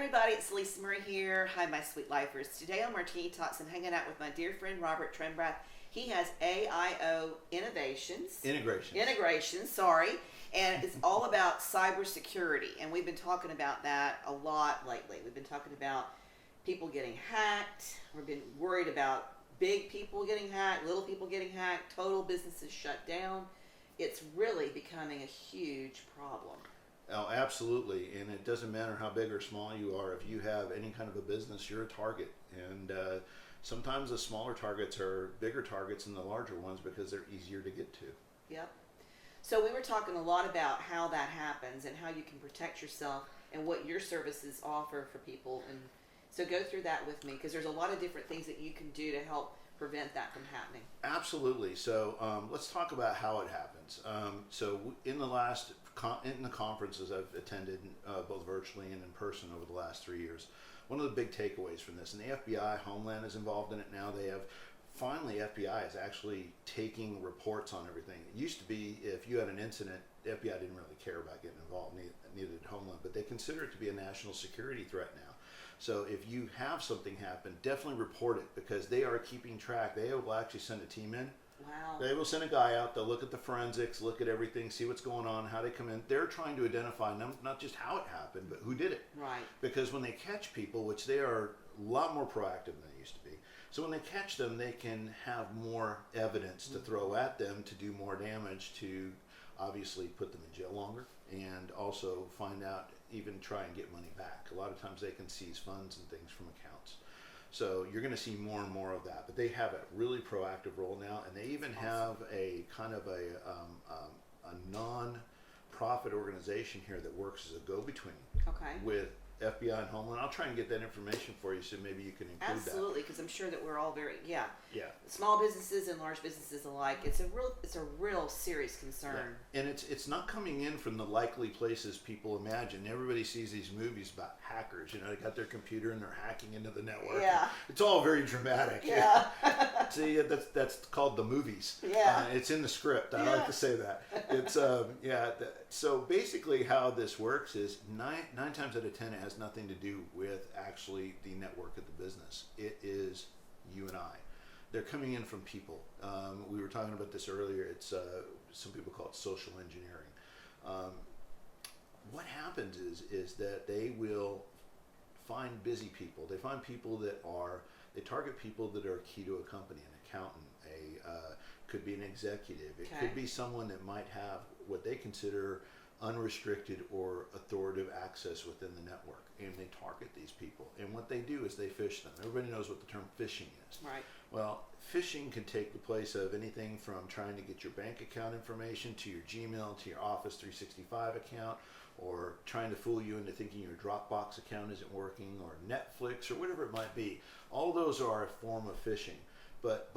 everybody, it's Alisa Murray here. Hi, my sweet lifers. Today on Martini Talks, I'm hanging out with my dear friend Robert Trembath. He has AIO Innovations. Integrations, sorry. And it's all about cybersecurity. And we've been talking about that a lot lately. We've been talking about people getting hacked. We've been worried about big people getting hacked, little people getting hacked, total businesses shut down. It's really becoming a huge problem. Oh, absolutely. And it doesn't matter how big or small you are. If you have any kind of a business, you're a target. And sometimes the smaller targets are bigger targets than the larger ones because they're easier to get to. Yep. So we were talking a lot about how that happens and how you can protect yourself and what your services offer for people. And so go through that with me, because there's a lot of different things that you can do to help prevent that from happening. Absolutely. So let's talk about how it happens. In the conferences I've attended, both virtually and in person over the last 3 years, one of the big takeaways from this, and the FBI, Homeland is involved in it now. Finally, FBI is actually taking reports on everything. It used to be if you had an incident, the FBI didn't really care about getting involved, neither did Homeland, but they consider it to be a national security threat now. So if you have something happen, definitely report it, because they are keeping track. They will actually send a team in. Wow. They will send a guy out. They'll look at the forensics, look at everything, see what's going on, how they come in. They're trying to identify not just how it happened, but who did it. Right. Because when they catch people, which they are a lot more proactive than they used to be, so when they catch them, they can have more evidence to throw at them to do more damage, to obviously put them in jail longer, and also find out, even try and get money back. A lot of times they can seize funds and things from accounts. So you're going to see more and more of that. But they have a really proactive role now, and they even have a kind of a non-profit organization here that works as a go-between with FBI and Homeland. I'll try and get that information for you, so maybe you can include that. Absolutely, because I'm sure that we're all very small businesses and large businesses alike. It's a real serious concern. Yeah. And it's not coming in from the likely places people imagine. Everybody sees these movies about hackers. They got their computer and they're hacking into the network. Yeah. It's all very dramatic. Yeah. See, that's called the movies. Yeah. It's in the script. I like to say that. It's so basically how this works is nine times out of 10 it has nothing to do with actually the network of the business. It is you and I. They're coming in from people. We were talking about this earlier. It's some people call it social engineering. What happens is that they will find busy people. They find people they target people that are key to a company, an accountant, could be an executive. It could be someone that might have what they consider unrestricted or authoritative access within the network, and they target these people. And what they do is they phish them. Everybody knows what the term phishing is. Right. Well, phishing can take the place of anything from trying to get your bank account information to your Gmail to your Office 365 account, or trying to fool you into thinking your Dropbox account isn't working, or Netflix, or whatever it might be. All those are a form of phishing. But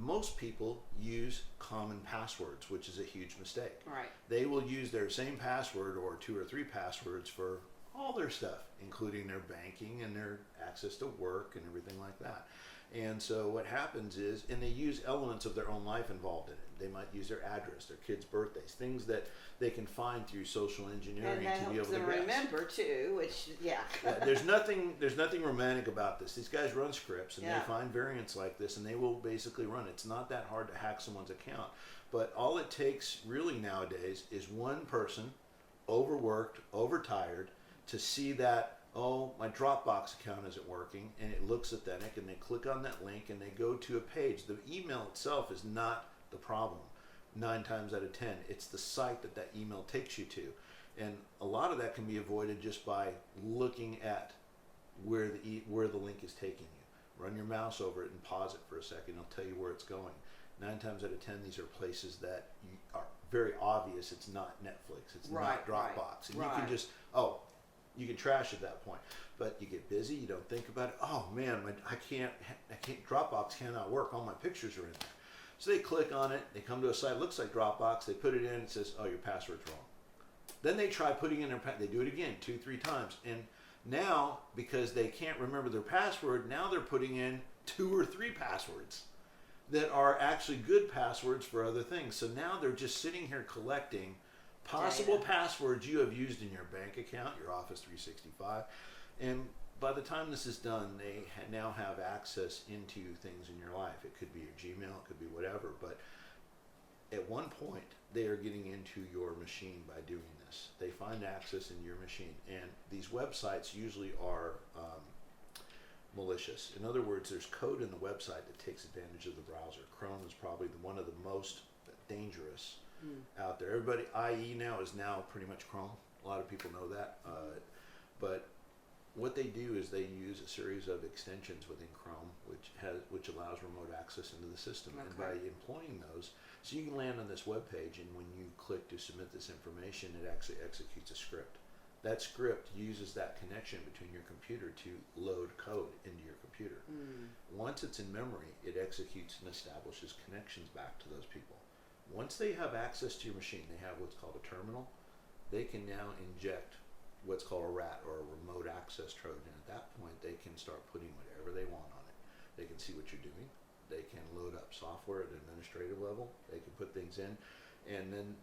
most people use common passwords, which is a huge mistake. Right. They will use their same password or 2 or 3 passwords for all their stuff, including their banking and their access to work and everything like that. And so what happens is, and they use elements of their own life involved in it. They might use their address, their kids' birthdays, things that they can find through social engineering to be able to guess. Remember too, which there's nothing romantic about this. These guys run scripts, and they find variants like this, and they will basically run. It's not that hard to hack someone's account, but all it takes really nowadays is one person, overworked, overtired, to see that, oh, my Dropbox account isn't working, and it looks authentic, and they click on that link and they go to a page. The email itself is not the problem 9 times out of 10. It's the site that email takes you to. And a lot of that can be avoided just by looking at where the link is taking you. Run your mouse over it and pause it for a second. It'll tell you where it's going. 9 times out of 10, these are places that are very obvious. It's not Netflix. It's not Dropbox. And you can just, you can trash at that point. But you get busy, you don't think about it. Oh man, Dropbox cannot work. All my pictures are in there. So they click on it, they come to a site, looks like Dropbox, they put it in, it says, oh, your password's wrong. Then they try putting in they do it again 2, 3 times. And now, because they can't remember their password, now they're putting in 2 or 3 passwords that are actually good passwords for other things. So now they're just sitting here collecting possible passwords you have used in your bank account, your Office 365, And by the time this is done, they now have access into things in your life. It could be your Gmail, it could be whatever, but at one point, they are getting into your machine by doing this. They find access in your machine, and these websites usually are malicious. In other words, there's code in the website that takes advantage of the browser. Chrome is probably one of the most dangerous out there. Everybody, IE now is now pretty much Chrome. A lot of people know that, but what they do is they use a series of extensions within Chrome, which allows remote access into the system. Okay. And by employing those, so you can land on this web page, and when you click to submit this information, it actually executes a script. That script uses that connection between your computer to load code into your computer. Once it's in memory, it executes and establishes connections back to those people. Once they have access to your machine, they have what's called a terminal. They can now inject what's called a RAT, or a remote access Trojan. At that point, they can start putting whatever they want on it. They can see what you're doing. They can load up software at an administrative level. They can put things in, and then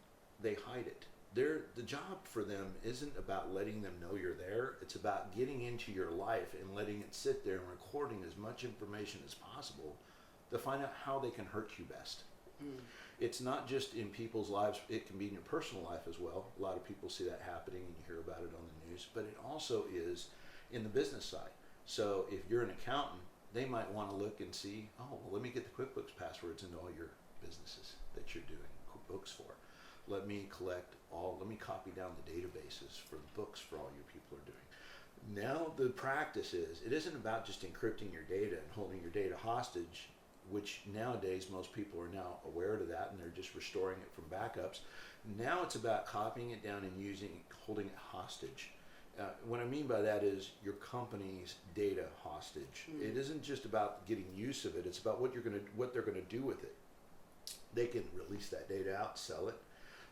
they hide it. The job for them isn't about letting them know you're there. It's about getting into your life and letting it sit there and recording as much information as possible to find out how they can hurt you best. It's not just in people's lives, it can be in your personal life as well. A lot of people see that happening and you hear about it on the news, but it also is in the business side. So if you're an accountant, they might want to look and see, oh, well, let me get the QuickBooks passwords into all your businesses that you're doing QuickBooks for. Let me copy down the databases for the books for all you people are doing. Now the practice is, it isn't about just encrypting your data and holding your data hostage, which nowadays most people are now aware of that and they're just restoring it from backups. Now it's about copying it down and holding it hostage. What I mean by that is your company's data hostage. It isn't just about getting use of it, it's about what they're gonna do with it. They can release that data out, sell it.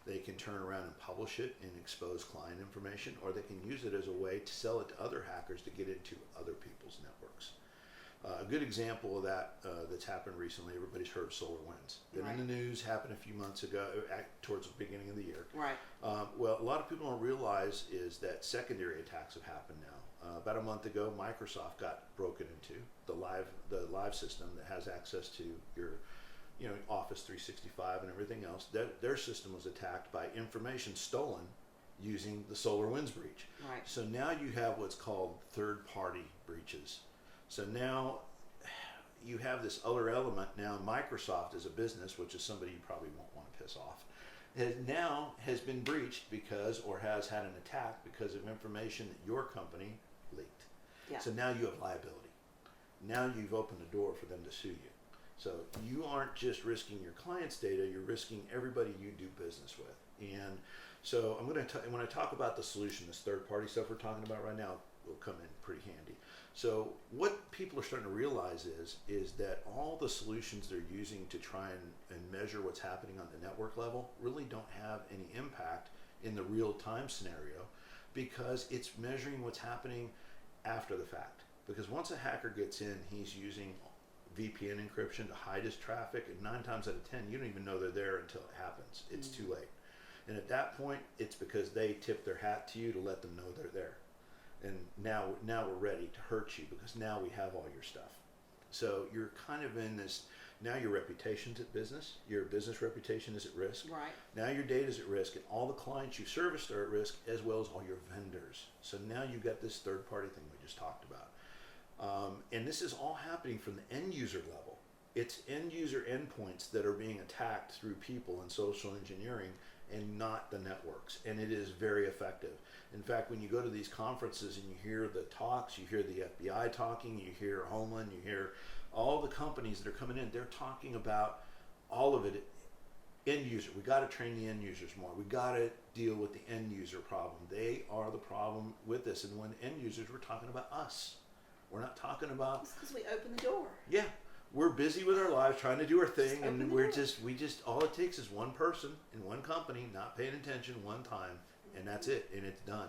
They can turn around and publish it and expose client information, or they can use it as a way to sell it to other hackers to get into other people's networks. A good example of that that's happened recently, everybody's heard of SolarWinds. Been in the news, happened a few months ago, towards the beginning of the year. Right. Well, a lot of people don't realize is that secondary attacks have happened now. About a month ago, Microsoft got broken into the live system that has access to your Office 365 and everything else. Their system was attacked by information stolen using the SolarWinds breach. Right. So now you have what's called third-party breaches. So now you have this other element. Now Microsoft as a business, which is somebody you probably won't want to piss off, has been breached because, or has had an attack because of information that your company leaked. Yeah. So now you have liability. Now you've opened the door for them to sue you. So you aren't just risking your client's data, you're risking everybody you do business with. And so when I talk about the solution, this third-party stuff we're talking about right now will come in pretty handy. So what people are starting to realize is that all the solutions they're using to try and measure what's happening on the network level really don't have any impact in the real-time scenario, because it's measuring what's happening after the fact. Because once a hacker gets in, he's using VPN encryption to hide his traffic, and 9 times out of 10, you don't even know they're there until it happens. It's too late. And at that point, it's because they tip their hat to you to let them know they're there. And now we're ready to hurt you because now we have all your stuff. So you're kind of in this, now your reputation's at business, your business reputation is at risk. Right. Now your data's at risk, and all the clients you serviced are at risk, as well as all your vendors. So now you've got this third party thing we just talked about. And this is all happening from the end user level. It's end user endpoints that are being attacked through people and social engineering, and not the networks. And it is very effective. In fact, when you go to these conferences and you hear the talks, you hear the FBI talking, you hear Homeland, you hear all the companies that are coming in, they're talking about all of it. End user, we got to train the end users more. We got to deal with the end user problem. They are the problem with this. And when end users, we're talking about us. We're not talking about. It's because we open the door. Yeah, we're busy with our lives, trying to do our thing, and we just all it takes is one person in one company not paying attention one time, and that's it, and it's done.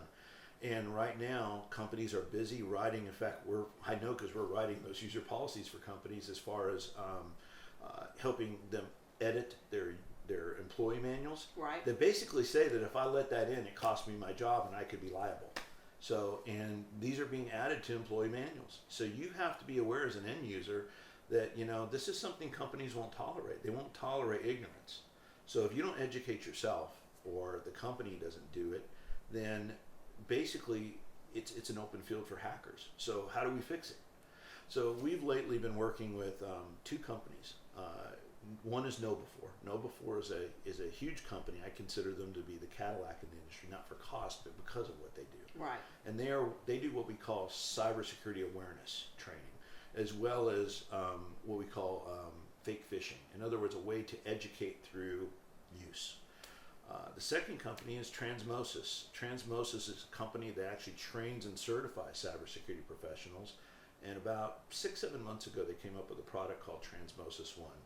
And right now, companies are busy writing. In fact, I know because we're writing those user policies for companies as far as helping them edit their employee manuals. Right. That basically say that if I let that in, it costs me my job, and I could be liable. So, and these are being added to employee manuals. So you have to be aware as an end user that, this is something companies won't tolerate. They won't tolerate ignorance. So if you don't educate yourself or the company doesn't do it, then basically it's an open field for hackers. So how do we fix it? So we've lately been working with two companies. One is KnowBefore. KnowBefore is a huge company. I consider them to be the Cadillac in the industry, not for cost, but because of what they do. Right. And they do what we call cybersecurity awareness training, as well as what we call fake phishing. In other words, a way to educate through use. The second company is Transmosis. Transmosis is a company that actually trains and certifies cybersecurity professionals. And about 6-7 months ago, they came up with a product called Transmosis One.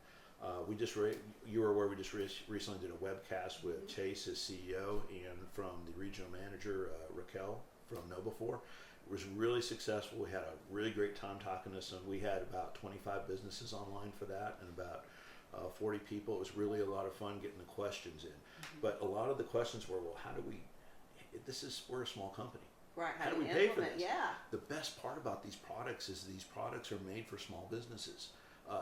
You were aware we just recently did a webcast with Chase, his CEO, and from the regional manager, Raquel from KnowBefore. It was really successful. We had a really great time talking to some. We had about 25 businesses online for that and about 40 people. It was really a lot of fun getting the questions in. But a lot of the questions were, well, we're a small company. Right. How do we pay for this? Yeah. The best part about these products is these products are made for small businesses.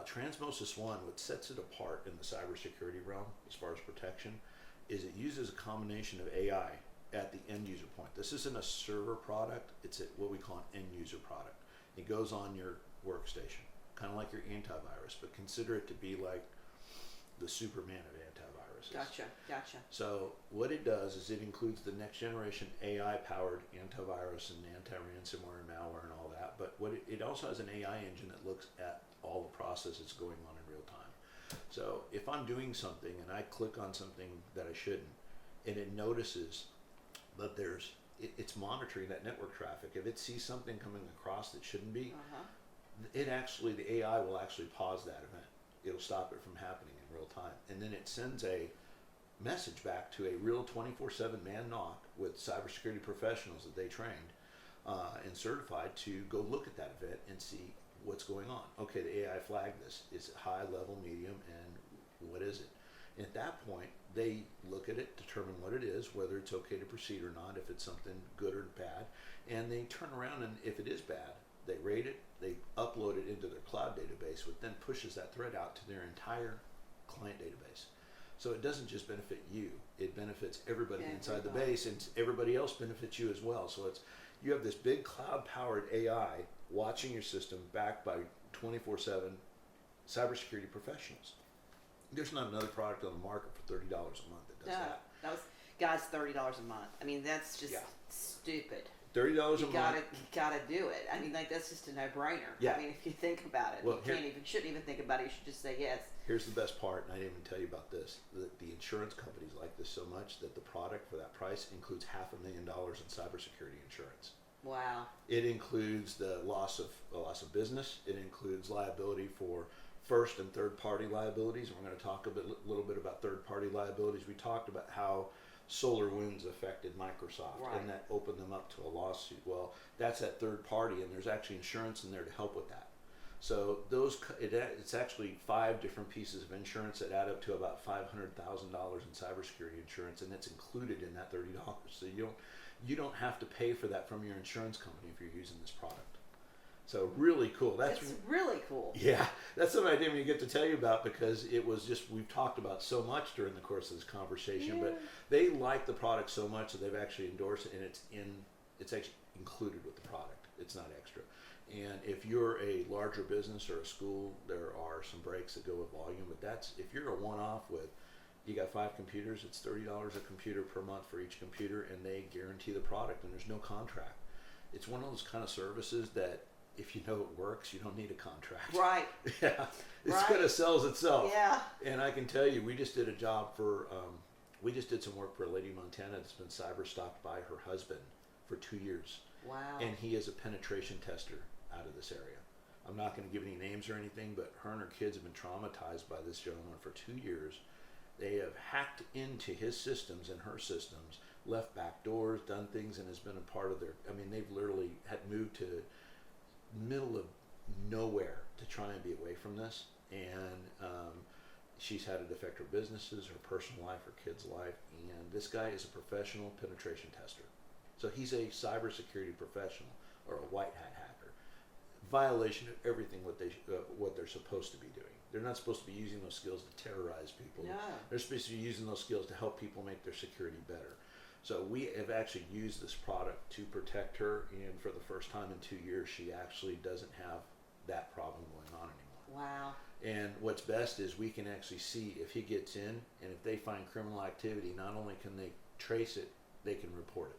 Transmosis One, what sets it apart in the cybersecurity realm as far as protection, is it uses a combination of AI at the end user point. This isn't a server product, it's what we call an end user product. It goes on your workstation, kind of like your antivirus, but consider it to be like the Superman of antiviruses. Gotcha. So what it does is it includes the next generation AI powered antivirus and anti-ransomware and malware and all that, but it also has an AI engine that looks at all the processes going on in real time. So if I'm doing something and I click on something that I shouldn't, and it notices that it's monitoring that network traffic. If it sees something coming across that shouldn't be, the AI will actually pause that event. It'll stop it from happening in real time. And then it sends a message back to a real 24/7 man knock with cybersecurity professionals that they trained and certified to go look at that event and see what's going on. Okay, the AI flagged this. Is it high, level, medium, and what is it? And at that point, they look at it, determine what it is, whether it's okay to proceed or not, if it's something good or bad, and they turn around and if it is bad, they rate it, they upload it into their cloud database, which then pushes that threat out to their entire client database. So it doesn't just benefit you, it benefits everybody inside the base, and everybody else benefits you as well. So you have this big cloud-powered AI watching your system backed by 24/7 cybersecurity professionals. There's not another product on the market for $30 a month that does that. That was, guys, $30 a month. I mean, that's just stupid. $30 a month. You gotta do it. I mean, that's just a no-brainer. Yeah. I mean, if you think about it, Well, shouldn't even think about it. You should just say yes. Here's the best part, and I didn't even tell you about this. The insurance companies like this so much that the product for that price includes $500,000 in cybersecurity insurance. Wow. It includes the loss of business. It includes liability for first and third party liabilities. And we're going to talk a little bit about third party liabilities. We talked about how SolarWinds affected Microsoft and that opened them up to a lawsuit. Well, that's that third party, and there's actually insurance in there to help with that. So it's actually 5 different pieces of insurance that add up to about $500,000 in cybersecurity insurance, and it's included in that $30. So you don't have to pay for that from your insurance company if you're using this product. So really cool. That's really cool. Yeah, that's something I didn't even get to tell you about because it was just, we've talked about so much during the course of this conversation, but they like the product so much that they've actually endorsed it, and it's actually included with the product. It's not extra. And if you're a larger business or a school, there are some breaks that go with volume, but if you're a one-off with, you got 5 computers, it's $30 a computer per month for each computer, and they guarantee the product, and there's no contract. It's one of those kind of services that if you know it works, you don't need a contract. Right. Yeah. It's kind of sells itself. Yeah. And I can tell you, we just did a job we just did some work for a lady in Montana that's been cyber stalked by her husband for 2 years. Wow. And he is a penetration tester out of this area. I'm not going to give any names or anything, but her and her kids have been traumatized by this gentleman for 2 years. They have hacked into his systems and her systems, left back doors, done things, and has been a part of they've literally had moved to middle of nowhere to try and be away from this, and she's had it affect her businesses, her personal life, her kids' life, and this guy is a professional penetration tester. So he's a cybersecurity professional or a white hat hacker. Violation of everything what they're supposed to be doing. They're not supposed to be using those skills to terrorize people. No. They're supposed to be using those skills to help people make their security better. So we have actually used this product to protect her, and for the first time in 2 years, she actually doesn't have that problem going on anymore. Wow. And what's best is we can actually see if he gets in, and if they find criminal activity, not only can they trace it, they can report it.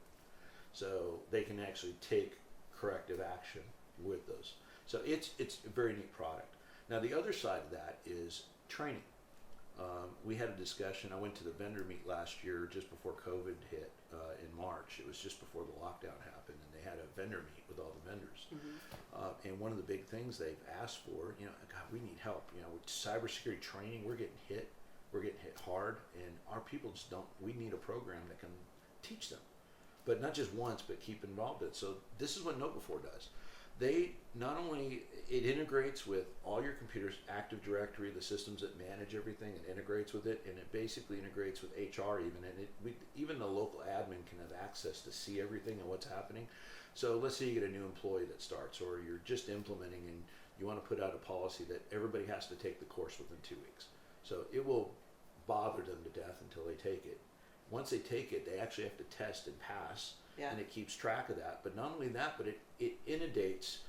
So they can actually take corrective action with those. So it's a very neat product. Now the other side of that is training. We had a discussion. I went to the vendor meet last year just before COVID hit in March. It was just before the lockdown happened, and they had a vendor meet with all the vendors. Mm-hmm. And one of the big things they've asked for, God, we need help. With cybersecurity training, we're getting hit. We're getting hit hard, and our people just don't. We need a program that can teach them, but not just once, but keep involved in it. So this is what KnowBe4 does. They not only, it integrates with all your computers, Active Directory, the systems that manage everything, it integrates with it, and it basically integrates with HR even, and even the local admin can have access to see everything and what's happening. So let's say you get a new employee that starts, or you're just implementing and you want to put out a policy that everybody has to take the course within 2 weeks. So it will bother them to death until they take it. Once they take it, they actually have to test and pass. Yeah. And it keeps track of that. But not only that, but it inundates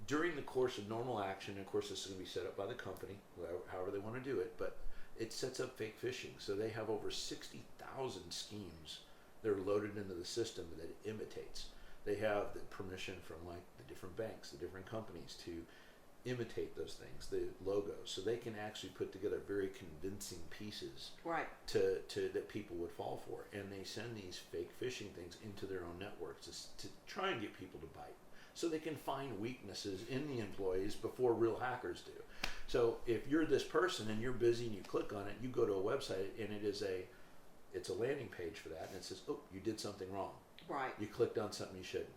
during the course of normal action. Of course, this is going to be set up by the company, however they want to do it. But it sets up fake phishing. So they have over 60,000 schemes that are loaded into the system that it imitates. They have the permission from the different banks, the different companies to imitate those things, the logos, so they can actually put together very convincing pieces, right, to that people would fall for, and they send these fake phishing things into their own networks to try and get people to bite, so they can find weaknesses in the employees before real hackers do. So if you're this person and you're busy and you click on it, you go to a website and it's a landing page for that, and it says, oh, you did something wrong. Right. You clicked on something you shouldn't,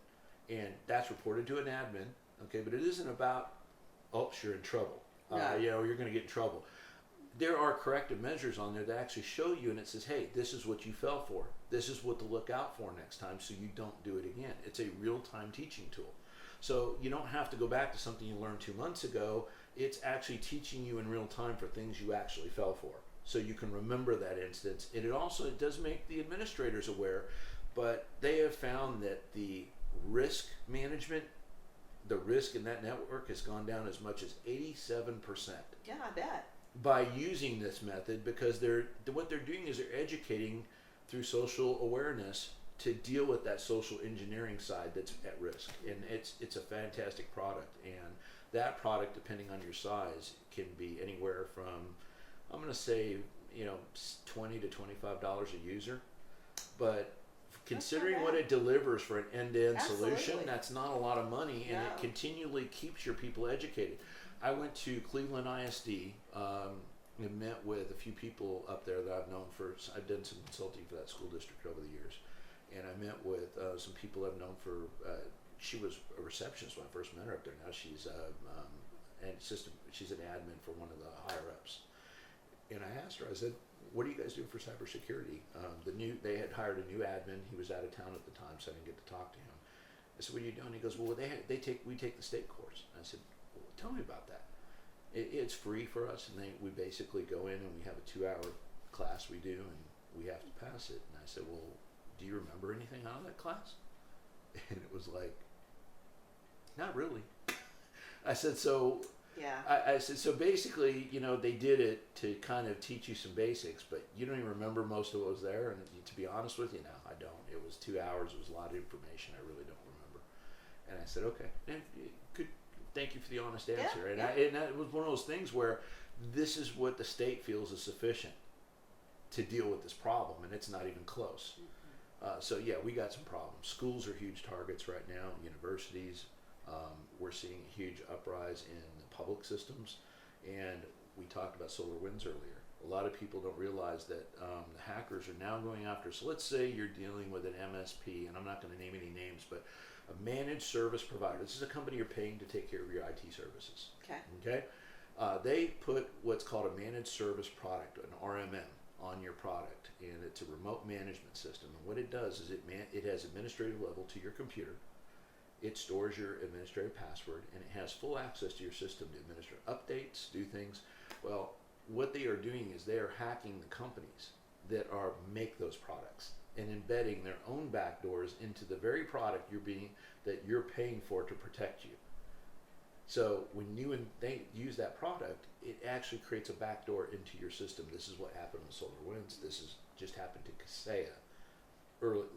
and that's reported to an admin. Okay, but it isn't about, oh, you're in trouble. No. You're going to get in trouble. There are corrective measures on there that actually show you, and it says, hey, this is what you fell for. This is what to look out for next time so you don't do it again. It's a real-time teaching tool. So you don't have to go back to something you learned 2 months ago. It's actually teaching you in real time for things you actually fell for. So you can remember that instance. And it does make the administrators aware, but they have found that the risk management, the risk in that network has gone down as much as 87%. Yeah, I bet. By using this method, because what they're doing is they're educating through social awareness to deal with that social engineering side that's at risk. And it's a fantastic product. And that product, depending on your size, can be anywhere from, I'm going to say, $20 to $25 a user. But considering what it delivers for an end-to-end solution, that's not a lot of money, and it continually keeps your people educated. I went to Cleveland ISD and met with a few people up there that I've known I've done some consulting for that school district over the years, and I met with some people I've known for, she was a receptionist when I first met her up there. Now she's she's an admin for one of the higher ups. And I asked her, I said, what are you guys doing for cybersecurity? They had hired a new admin. He was out of town at the time, so I didn't get to talk to him. I said, what are you doing? He goes, well, we take the state course. I said, well, tell me about that. It's free for us, and we basically go in and we have a 2-hour class we do, and we have to pass it. And I said, well, do you remember anything out of that class? And it was like, not really. I said, so... Yeah. I said, so basically, they did it to kind of teach you some basics, but you don't even remember most of what was there. And to be honest with you, now I don't. It was 2 hours. It was a lot of information. I really don't remember. And I said, okay, good. Thank you for the honest answer. Yeah, and that was one of those things where this is what the state feels is sufficient to deal with this problem, and it's not even close. Mm-hmm. So yeah, we got some problems. Schools are huge targets right now. Universities. We're seeing a huge uprise in the public systems, and we talked about SolarWinds earlier. A lot of people don't realize that the hackers are now going after, so let's say you're dealing with an MSP, and I'm not going to name any names, but a managed service provider. This is a company you're paying to take care of your IT services. Okay. They put what's called a managed service product, an RMM, on your product, and it's a remote management system. And what it does is it has administrative level to your computer. It stores your administrative password, and it has full access to your system to administer updates, do things. Well, what they are doing is they are hacking the companies that make those products and embedding their own backdoors into the very product that you're paying for to protect you. So when they use that product, it actually creates a backdoor into your system. This is what happened with SolarWinds. This is just happened to Kaseya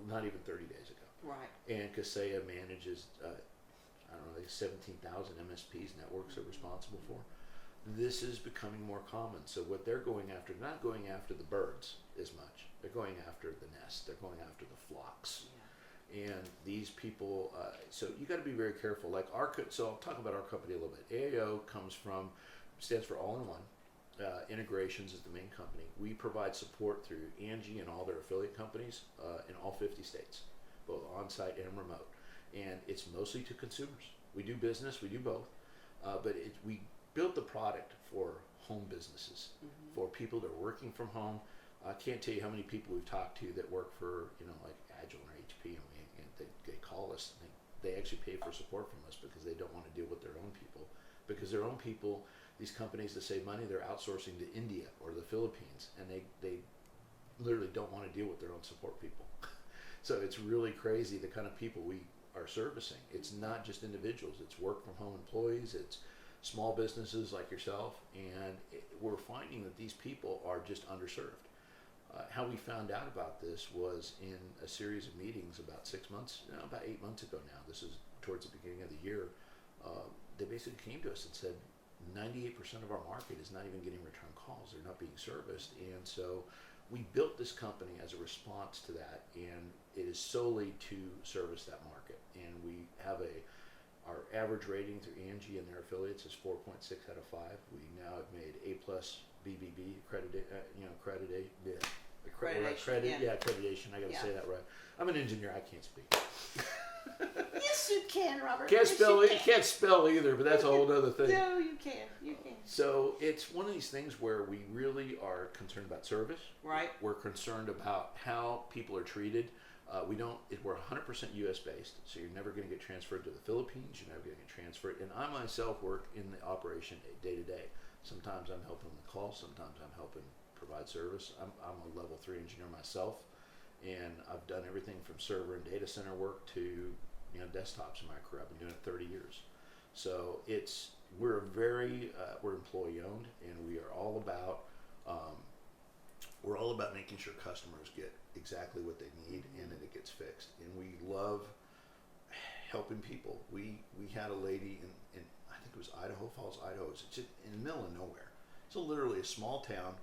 not even 30 days ago. Right. And Kaseya manages, I don't know, like 17,000 MSPs networks they're responsible for. This is becoming more common. So what they're going after, they're not going after the birds as much. They're going after the nest. They're going after the flocks. Yeah. And these people, so you got to be very careful. So I'll talk about our company a little bit. AIO stands for All-in-One. Integrations is the main company. We provide support through Angie and all their affiliate companies in all 50 states, both on-site and remote. And it's mostly to consumers. We do business, we do both, but we built the product for home businesses, for people that are working from home. I can't tell you how many people we've talked to that work for, like Agile or HP, and they call us, and they actually pay for support from us because they don't want to deal with their own people. Because their own people, these companies that save money, they're outsourcing to India or the Philippines, and they literally don't want to deal with their own support people. So it's really crazy the kind of people we are servicing. It's not just individuals, it's work from home employees, it's small businesses like yourself, and we're finding that these people are just underserved. How we found out about this was in a series of meetings about 8 months ago now. This is towards the beginning of the year. They basically came to us and said 98% of our market is not even getting return calls. They're not being serviced. And so we built this company as a response to that, and it is solely to service that market. And we have our average rating through Angie and their affiliates is 4.6 out of 5. We now have made A+ BBB accreditation. I got to say that right. I'm an engineer. I can't speak. Yes, you can, Robert. Can't spell either, but that's a whole other thing. No, you can. You can. So it's one of these things where we really are concerned about service. Right. We're concerned about how people are treated. We're 100% U.S. based, so you're never going to get transferred to the Philippines. You're never going to get transferred. And I myself work in the operation day to day. Sometimes I'm helping the call. Sometimes I'm helping provide service. I'm a level 3 engineer myself, and I've done everything from server and data center work to desktops in my career. I've been doing it 30 years. So we're employee owned, and we are all about making sure customers get exactly what they need and that it gets fixed. And we love helping people. We had a lady in I think it was Idaho Falls, Idaho. It's just in the middle of nowhere. It's literally a small town.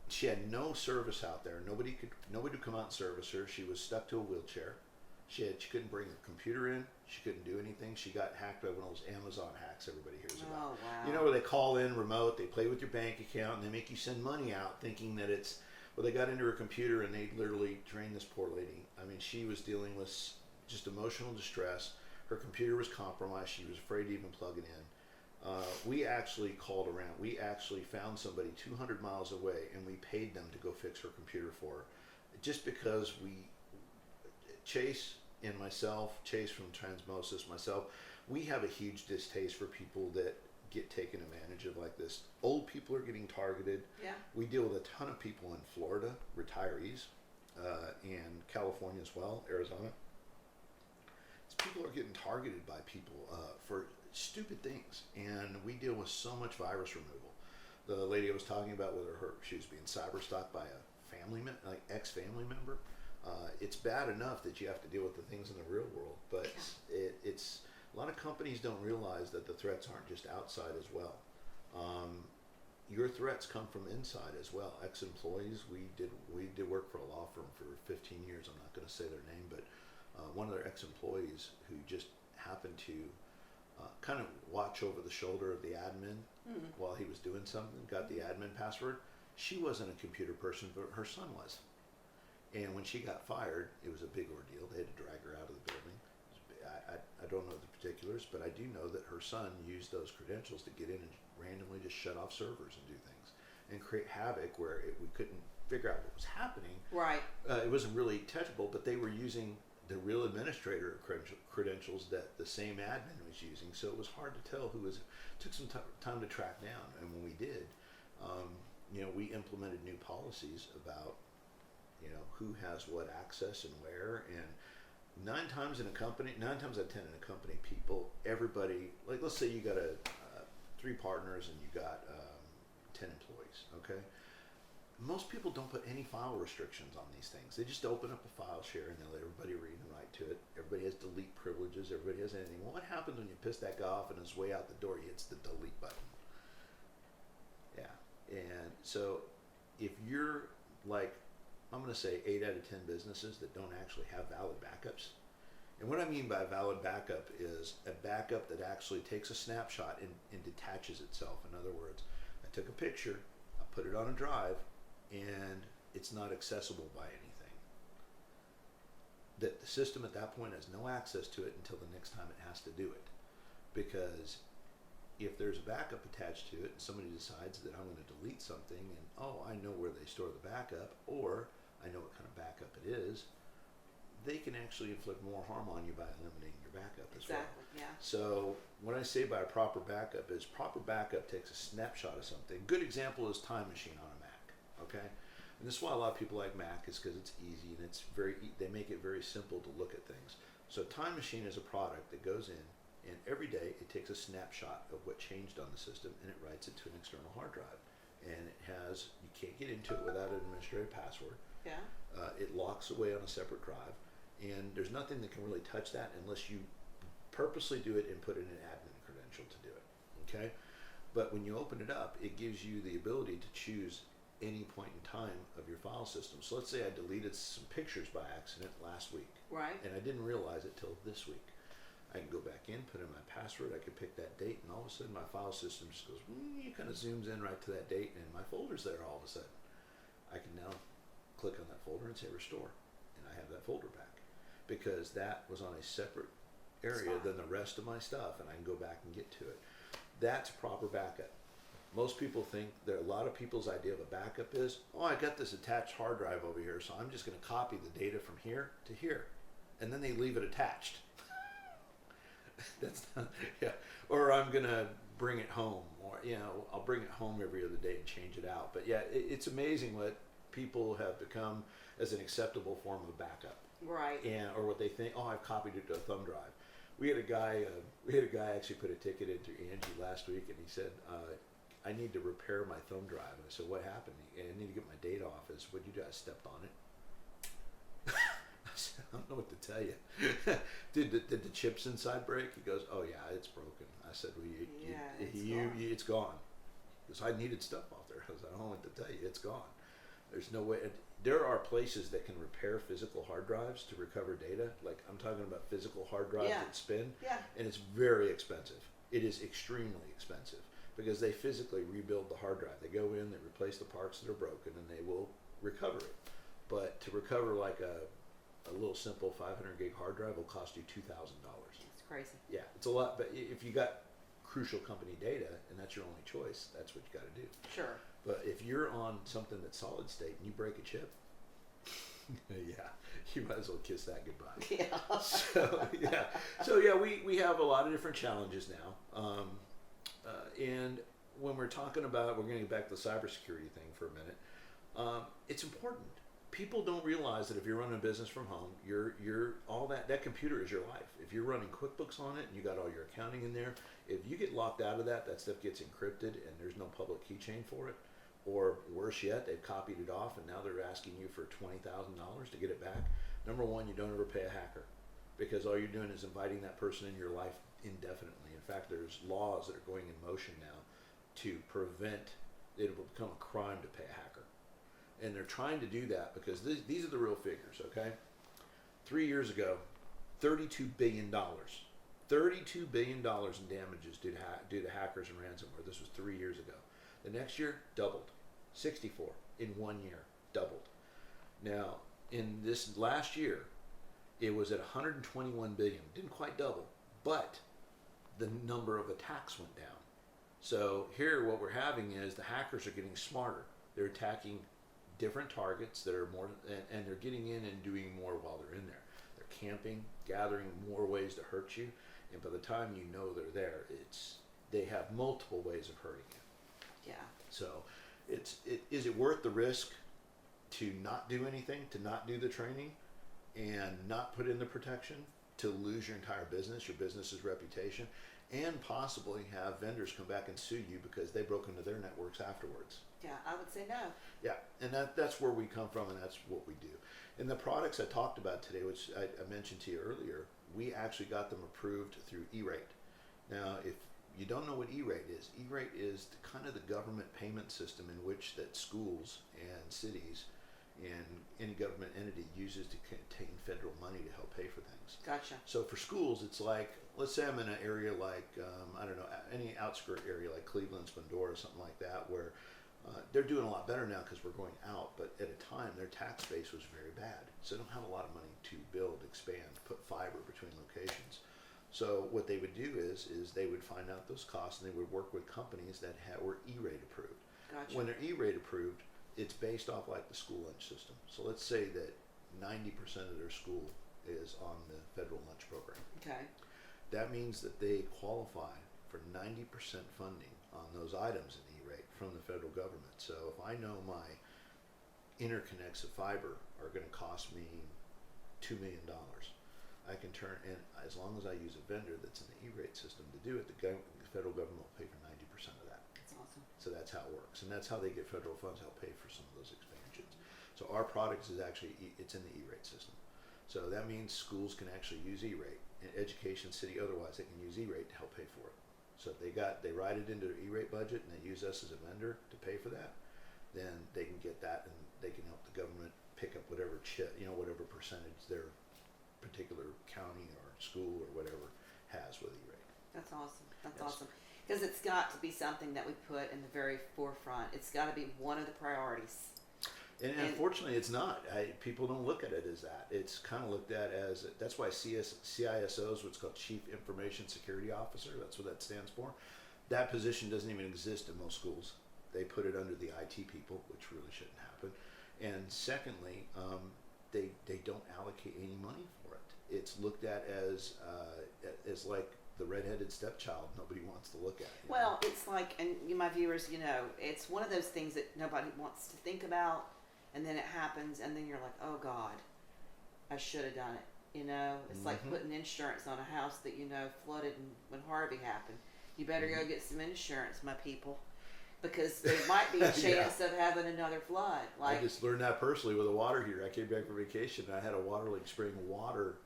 She had no service out there. Nobody would come out and service her. She was stuck to a wheelchair. She couldn't bring a computer in. She couldn't do anything. She got hacked by one of those Amazon hacks everybody hears about. Oh, wow. Where they call in remote, they play with your bank account, and they make you send money out thinking that it's, they got into her computer and they literally drained this poor lady. I mean, she was dealing with just emotional distress. Her computer was compromised. She was afraid to even plug it in. We actually called around. We actually found somebody 200 miles away, and we paid them to go fix her computer for her. Just because Chase and myself, Chase from Transmosis, myself, we have a huge distaste for people that get taken advantage of like this. Old people are getting targeted. Yeah. We deal with a ton of people in Florida, retirees, and California as well, Arizona. People are getting targeted by people for stupid things, and we deal with so much virus removal. The lady I was talking about, she was being cyberstalked by a ex-family member. It's bad enough that you have to deal with the things in the real world, but it's a lot of companies don't realize that the threats aren't just outside as well. Your threats come from inside as well. Ex-employees, we did work for a law firm for 15 years. I'm not going to say their name, but one of their ex-employees who just happened to kind of watch over the shoulder of the admin while he was doing something, got the admin password. She wasn't a computer person, but her son was. And when she got fired, it was a big ordeal. They had to drag her out of the building. I don't know the particulars, but I do know that her son used those credentials to get in and randomly just shut off servers and do things and create havoc where we couldn't figure out what was happening. Right. It wasn't really touchable, but they were using the real administrator credentials that the same admin was using, so it was hard to tell who was. It took some time to track down, and when we did, we implemented new policies about who has what access and where, and 9 times out of 10 in a company, everybody, like let's say you got 3 partners and you got 10 employees, okay? Most people don't put any file restrictions on these things. They just open up a file share and they let everybody read and write to it. Everybody has delete privileges. Everybody has anything. Well, what happens when you piss that guy off and on his way out the door, he hits the delete button? Yeah. And so if you're like, I'm going to say 8 out of 10 businesses that don't actually have valid backups. And what I mean by valid backup is a backup that actually takes a snapshot and detaches itself. In other words, I took a picture, I put it on a drive, and it's not accessible by anything. That the system at that point has no access to it until the next time it has to do it. Because if there's a backup attached to it and somebody decides that I'm going to delete something and, I know where they store the backup, or I know what kind of backup it is, they can actually inflict more harm on you by eliminating your backup as well. Exactly, yeah. So what I say by a proper backup is proper backup takes a snapshot of something. Good example is Time Machine on a Mac, okay? And this is why a lot of people like Mac, is because it's easy and it's they make it very simple to look at things. So Time Machine is a product that goes in, and every day it takes a snapshot of what changed on the system and it writes it to an external hard drive. And it has, you can't get into it without an administrative password. Yeah. It locks away on a separate drive, and there's nothing that can really touch that unless you purposely do it and put in an admin credential to do it, okay? But when you open it up, it gives you the ability to choose any point in time of your file system. So let's say I deleted some pictures by accident last week. Right. And I didn't realize it till this week. I can go back in, put in my password, I can pick that date, and all of a sudden my file system just goes, kind of zooms in right to that date, and my folder's there all of a sudden. I can now click on that folder and say restore, and I have that folder back, because that was on a separate area than the rest of my stuff, and I can go back and get to it. That's proper backup. Most people think that a lot of people's idea of a backup is, I got this attached hard drive over here, so I'm just going to copy the data from here to here, and then they leave it attached. That's not, yeah. Or I'm gonna bring it home, or I'll bring it home every other day and change it out. But yeah, it's amazing what people have become as an acceptable form of backup. Right. And or what they think. I've copied it to a thumb drive. We had a guy actually put a ticket into Angie last week, and he said, I need to repair my thumb drive. And I said, what happened? I need to get my data off. I said, what you do? I stepped on it. I said, I don't know what to tell you. Did the chips inside break? He goes, oh yeah, it's broken. I said, well, it's gone. Because I needed stuff off there. I said, I don't know what to tell you. It's gone. There's no way. There are places that can repair physical hard drives to recover data. Like I'm talking about physical hard drives that spin. Yeah. And it's very expensive. It is extremely expensive because they physically rebuild the hard drive. They go in, they replace the parts that are broken, and they will recover it. But to recover like a little simple 500 gig hard drive will cost you $2,000. It's crazy. Yeah, it's a lot. But if you got crucial company data and that's your only choice, that's what you got to do. Sure. But if you're on something that's solid state and you break a chip, yeah, you might as well kiss that goodbye. Yeah. So we have a lot of different challenges now. And when we're talking about, we're going to get back to the cybersecurity thing for a minute. It's important. People don't realize that if you're running a business from home, you're all that computer is your life. If you're running QuickBooks on it and you got all your accounting in there, if you get locked out of that stuff gets encrypted and there's no public keychain for it, or worse yet, they've copied it off and now they're asking you for $20,000 to get it back. Number one, you don't ever pay a hacker, because all you're doing is inviting that person in your life indefinitely. In fact, there's laws that are going in motion now to prevent it will become a crime to pay a hacker. And they're trying to do that because these are the real figures, okay? 3 years ago, $32 billion. $32 billion in damages due to hackers and ransomware. This was 3 years ago. The next year, doubled. 64 in 1 year, doubled. Now, in this last year, it was at 121 billion. Didn't quite double, but the number of attacks went down. So here what we're having is the hackers are getting smarter. They're attacking different targets that are more, and they're getting in and doing more while they're in there. They're camping, gathering more ways to hurt you, and by the time you know they're there, they have multiple ways of hurting you. Yeah. So, is it worth the risk to not do anything, to not do the training, and not put in the protection, to lose your entire business, your business's reputation, and possibly have vendors come back and sue you because they broke into their networks afterwards? Yeah, I would say no. Yeah, and that's where we come from, and that's what we do. And the products I talked about today, which I mentioned to you earlier, we actually got them approved through E-Rate. Now, if you don't know what E-Rate is kind of the government payment system in which that schools and cities and any government entity uses to contain federal money to help pay for things. Gotcha. So for schools, it's like, let's say I'm in an area like, I don't know, any outskirt area like Cleveland, Spandora, something like that, where they're doing a lot better now because we're going out, but at a time their tax base was very bad. So they don't have a lot of money to build, expand, put fiber between locations. So what they would do is they would find out those costs, and they would work with companies that were E-Rate approved. Gotcha. When they're E-Rate approved, it's based off like the school lunch system. So let's say that 90% of their school is on the federal lunch program. Okay. That means that they qualify for 90% funding on those items in E-Rate from the federal government. So if I know my interconnects of fiber are going to cost me $2 million, I can turn in, as long as I use a vendor that's in the E-Rate system to do it, the federal government will pay for 90% of that. That's awesome. So that's how it works, and that's how they get federal funds to help pay for some of those expansions. So our product is actually, it's in the E-Rate system. So that means schools can actually use E-Rate, and education, city, otherwise, they can use E-Rate to help pay for it. So if they write it into their E-Rate budget and they use us as a vendor to pay for that, then they can get that, and they can help the government pick up whatever whatever percentage their particular county or school or whatever has with E-Rate. That's awesome. That's awesome. Because it's got to be something that we put in the very forefront. It's got to be one of the priorities. And unfortunately, it's not. People don't look at it as that. It's kind of looked at as, that's why CISOs, what's called Chief Information Security Officer, that's what that stands for. That position doesn't even exist in most schools. They put it under the IT people, which really shouldn't happen. And secondly, they don't allocate any money for it. It's looked at as like the redheaded stepchild nobody wants to look at. Well, it's like, and my viewers, it's one of those things that nobody wants to think about, and then it happens, and then you're like, oh God, I should have done it. It's like putting insurance on a house that flooded when Harvey happened. You better go get some insurance, my people, because there might be a chance of having another flood. I just learned that personally with a water heater. I came back from vacation, and I had a water leak spraying water.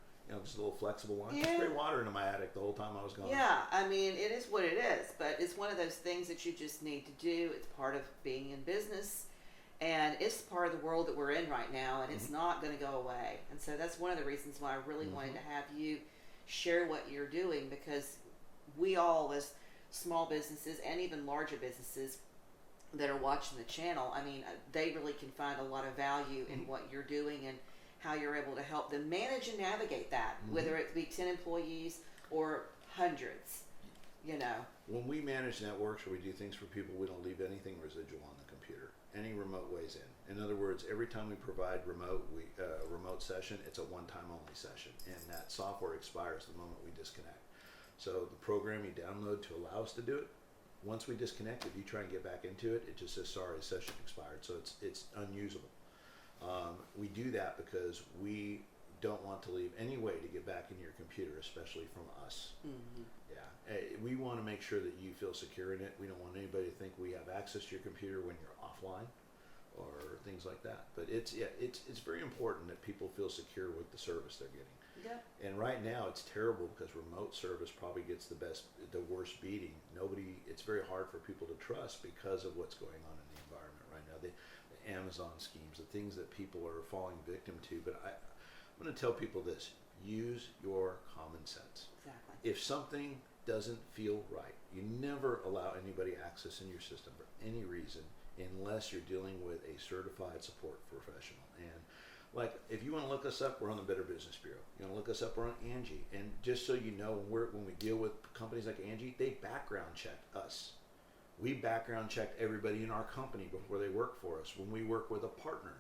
Just a little flexible one. Yeah. Spray water into my attic the whole time I was gone. Yeah, I mean, it is what it is, but it's one of those things that you just need to do. It's part of being in business, and it's part of the world that we're in right now, and it's not going to go away. And so that's one of the reasons why I really wanted to have you share what you're doing, because we all, as small businesses and even larger businesses that are watching the channel, I mean, they really can find a lot of value in what you're doing and how you're able to help them manage and navigate that, whether it be 10 employees or hundreds, When we manage networks or we do things for people, we don't leave anything residual on the computer. Any remote ways in. In other words, every time we provide remote session, it's a one-time only session, and that software expires the moment we disconnect. So the program you download to allow us to do it, once we disconnect, if you try and get back into it, it just says, sorry, session expired. So it's unusable. We do that because we don't want to leave any way to get back into your computer, especially from us. Yeah, we want to make sure that you feel secure in it. We don't want anybody to think we have access to your computer when you're offline or things like that. But it's very important that people feel secure with the service they're getting. Yeah. And right now it's terrible because remote service probably gets the worst beating. It's very hard for people to trust because of what's going on in the environment right now. The Amazon schemes, the things that people are falling victim to. But I'm going to tell people this: use your common sense. Exactly. If something doesn't feel right, you never allow anybody access in your system for any reason unless you're dealing with a certified support professional. And like, if you want to look us up, we're on the Better Business Bureau. You want to look us up, we're on Angie. And just so you know, when we deal with companies like Angie, they background check us. We background check everybody in our company before they work for us. When we work with a partner,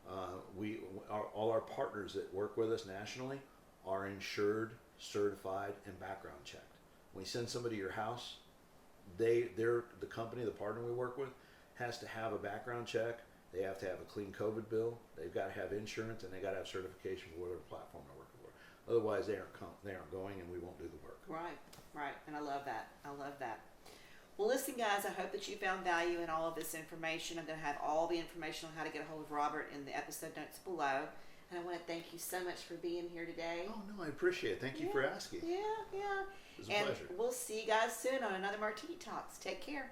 all our partners that work with us nationally are insured, certified, and background checked. When we send somebody to your house, the company, the partner we work with, has to have a background check. They have to have a clean COVID bill. They've got to have insurance, and they got to have certification for whatever platform they're working for. Otherwise, they aren't going, and we won't do the work. Right, and I love that. Well, listen, guys, I hope that you found value in all of this information. I'm going to have all the information on how to get a hold of Robert in the episode notes below. And I want to thank you so much for being here today. Oh, no, I appreciate it. Thank you for asking. Yeah. It was a pleasure. We'll see you guys soon on another Martini Talks. Take care.